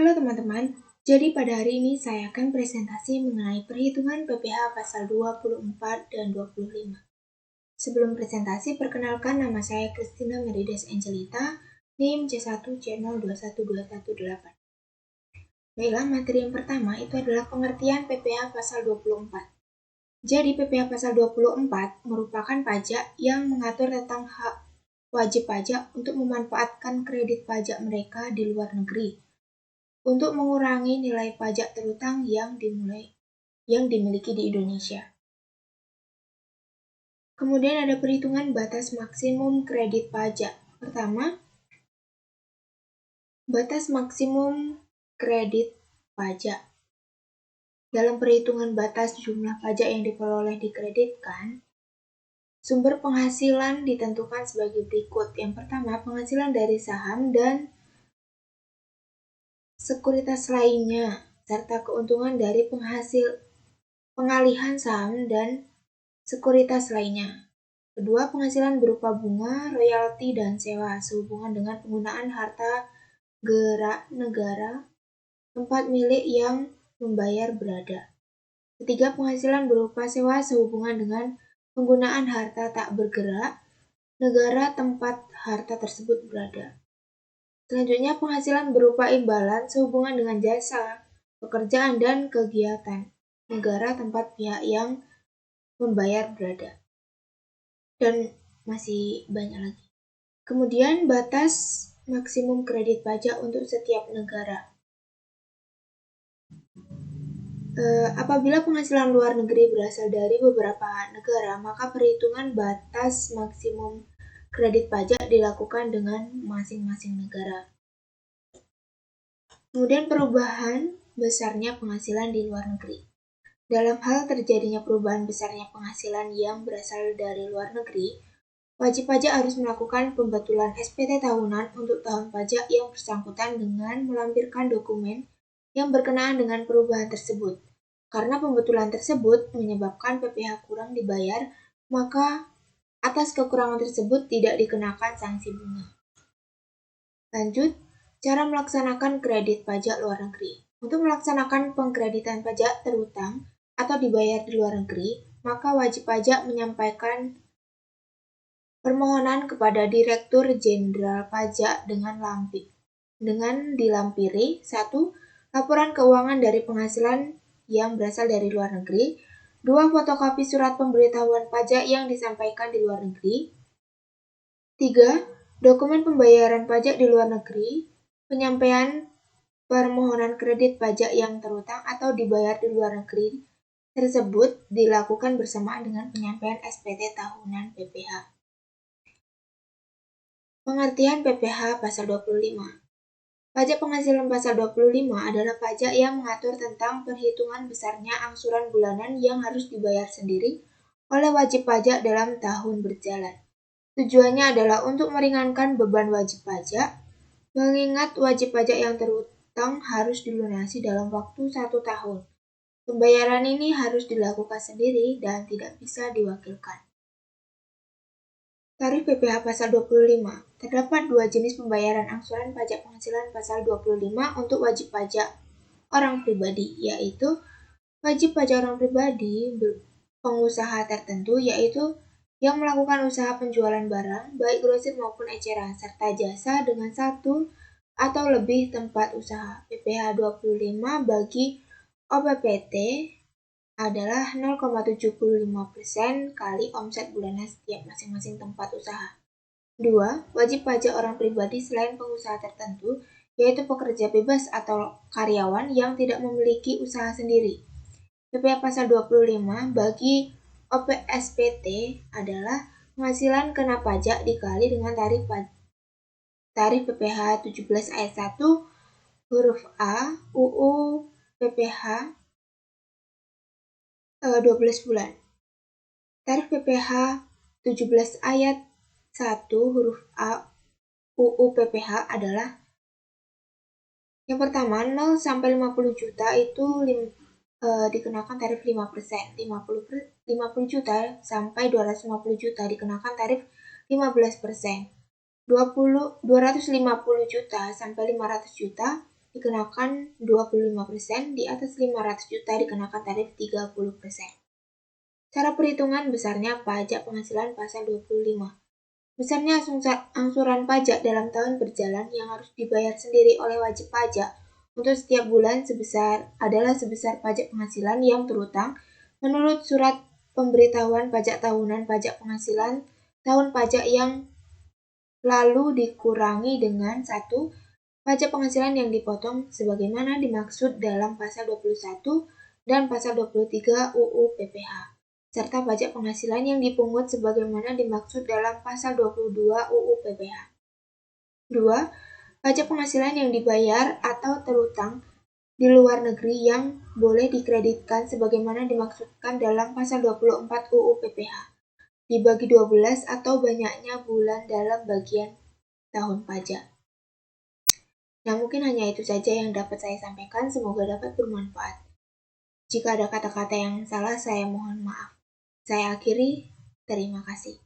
Halo teman-teman, jadi pada hari ini saya akan presentasi mengenai perhitungan PPh pasal 24 dan 25. Sebelum presentasi, perkenalkan nama saya Christina Merides Angelita, NIM C1C021218. Baiklah, materi yang pertama itu adalah pengertian PPh pasal 24. Jadi PPh pasal 24 merupakan pajak yang mengatur tentang hak wajib pajak untuk memanfaatkan kredit pajak mereka di luar negeri untuk mengurangi nilai pajak terutang yang dimiliki di Indonesia. Kemudian ada perhitungan batas maksimum kredit pajak. Pertama, batas maksimum kredit pajak. Dalam perhitungan batas jumlah pajak yang diperoleh dikreditkan, sumber penghasilan ditentukan sebagai berikut. Yang pertama, penghasilan dari saham dan sekuritas lainnya, serta keuntungan dari pengalihan saham dan sekuritas lainnya. Kedua, penghasilan berupa bunga, royalti, dan sewa sehubungan dengan penggunaan harta gerak negara, tempat milik yang membayar berada. Ketiga, penghasilan berupa sewa sehubungan dengan penggunaan harta tak bergerak, negara tempat harta tersebut berada. Selanjutnya, penghasilan berupa imbalan sehubungan dengan jasa, pekerjaan, dan kegiatan negara tempat pihak yang membayar berada. Dan masih banyak lagi. Kemudian, batas maksimum kredit pajak untuk setiap negara. Apabila penghasilan luar negeri berasal dari beberapa negara, maka perhitungan batas maksimum kredit pajak dilakukan dengan masing-masing negara. Kemudian perubahan besarnya penghasilan di luar negeri. Dalam hal terjadinya perubahan besarnya penghasilan yang berasal dari luar negeri, wajib pajak harus melakukan pembetulan SPT tahunan untuk tahun pajak yang bersangkutan dengan melampirkan dokumen yang berkenaan dengan perubahan tersebut. Karena pembetulan tersebut menyebabkan PPh kurang dibayar, maka atas kekurangan tersebut tidak dikenakan sanksi bunga. Lanjut, cara melaksanakan kredit pajak luar negeri. Untuk melaksanakan pengkreditan pajak terutang atau dibayar di luar negeri, maka wajib pajak menyampaikan permohonan kepada Direktur Jenderal Pajak dengan dilampiri 1. Laporan keuangan dari penghasilan yang berasal dari luar negeri. 2. Fotokopi surat pemberitahuan pajak yang disampaikan di luar negeri. 3. Dokumen pembayaran pajak di luar negeri. Penyampaian permohonan kredit pajak yang terutang atau dibayar di luar negeri tersebut dilakukan bersamaan dengan penyampaian SPT tahunan PPh. Pengertian PPh pasal 25. Pajak penghasilan pasal 25 adalah pajak yang mengatur tentang perhitungan besarnya angsuran bulanan yang harus dibayar sendiri oleh wajib pajak dalam tahun berjalan. Tujuannya adalah untuk meringankan beban wajib pajak, mengingat wajib pajak yang terutang harus dilunasi dalam waktu 1 tahun. Pembayaran ini harus dilakukan sendiri dan tidak bisa diwakilkan. Tarif PPh pasal 25. Terdapat 2 jenis pembayaran angsuran pajak penghasilan pasal 25 untuk wajib pajak orang pribadi, yaitu wajib pajak orang pribadi pengusaha tertentu, yaitu yang melakukan usaha penjualan barang, baik grosir maupun eceran, serta jasa dengan 1 atau lebih tempat usaha. PPh 25 bagi OPPT adalah 0,75% kali omset bulanan setiap masing-masing tempat usaha. 2. Wajib pajak orang pribadi selain pengusaha tertentu, yaitu pekerja bebas atau karyawan yang tidak memiliki usaha sendiri. PPh pasal 25 bagi OPSPT adalah penghasilan kena pajak dikali dengan tarif PPh 17 ayat 1 huruf A UU PPh 12 bulan. Tarif PPh 17 ayat 1 huruf A UU PPh adalah yang pertama 0 sampai 50 juta itu dikenakan tarif 5%, 50 juta sampai 250 juta dikenakan tarif 15%, 250 juta sampai 500 juta dikenakan 25%, di atas 500 juta dikenakan tarif 30%. Cara perhitungan besarnya pajak penghasilan pasal 25. Besarnya angsuran pajak dalam tahun berjalan yang harus dibayar sendiri oleh wajib pajak untuk setiap bulan adalah sebesar pajak penghasilan yang terutang menurut surat pemberitahuan pajak tahunan pajak penghasilan tahun pajak yang lalu dikurangi dengan 1. Pajak penghasilan yang dipotong sebagaimana dimaksud dalam pasal 21 dan pasal 23 UU PPH, serta pajak penghasilan yang dipungut sebagaimana dimaksud dalam pasal 22 UU PPH. 2. Pajak penghasilan yang dibayar atau terutang di luar negeri yang boleh dikreditkan sebagaimana dimaksudkan dalam pasal 24 UU PPH, dibagi 12 atau banyaknya bulan dalam bagian tahun pajak. Nah, mungkin hanya itu saja yang dapat saya sampaikan. Semoga dapat bermanfaat. Jika ada kata-kata yang salah, saya mohon maaf. Saya akhiri. Terima kasih.